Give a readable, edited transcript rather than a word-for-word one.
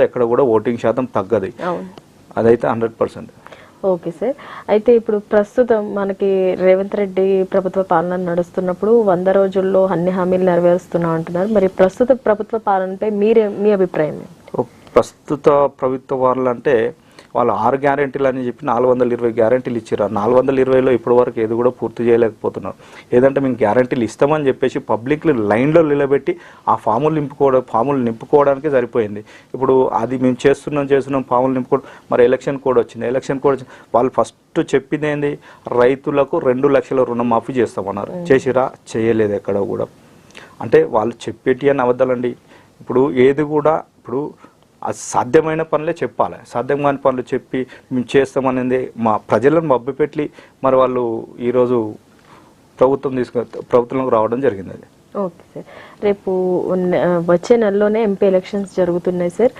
ఎక్కడ కూడా ఓటింగ్ శాతం తగ్గదు, అదైతే 100%. Okay sir. అయితే ఇప్పుడు ప్రస్తుతం మనకి రేవంత్ రెడ్డి ప్రభుత్వ పాలన నడుస్తున్నప్పుడు 100 రోజుల్లో అన్ని హామీలు నెరవేరుస్తున్నాం అంటున్నారు. మరి ప్రస్తుత ప్రభుత్వ పాలనపై మీ అభిప్రాయం ఏంటి? ప్రస్తుత ప్రభుత్వ వాళ్ళు అంటే వాళ్ళు 6 గ్యారెంటీలు అని చెప్పి 420 గ్యారెంటీలు ఇచ్చారు. 420లో ఇప్పటి వరకు ఏది కూడా పూర్తి చేయలేకపోతున్నారు. ఏదంటే మేము గ్యారెంటీలు ఇస్తామని చెప్పేసి పబ్లిక్ లైన్లో నిలబెట్టి ఆ ఫాములు నింపుకోవడానికి సరిపోయింది. ఇప్పుడు అది మేము చేస్తున్నాం ఫాములు నింపుకోవడం. మరి ఎలక్షన్ కోడ్ వచ్చింది. వాళ్ళు ఫస్ట్ చెప్పింది ఏంది, రైతులకు 2 లక్షల రుణమాఫీ చేస్తామన్నారు. చేసిరా? చేయలేదు ఎక్కడ కూడా. అంటే వాళ్ళు చెప్పేటి అని అబద్ధాలండి. ఇప్పుడు ఏది కూడా ఇప్పుడు సాధ్యమైన పనులే చెప్పాలి. సాధ్యం కాని పనులు చెప్పి మేము చేస్తామనేది మా ప్రజలను మభ్యపెట్టి మరి వాళ్ళు ఈరోజు ప్రభుత్వంలోకి రావడం జరిగింది. అది ఓకే సార్. రేపు వచ్చే నెలలోనే ఎంపీ ఎలక్షన్స్ జరుగుతున్నాయి సార్.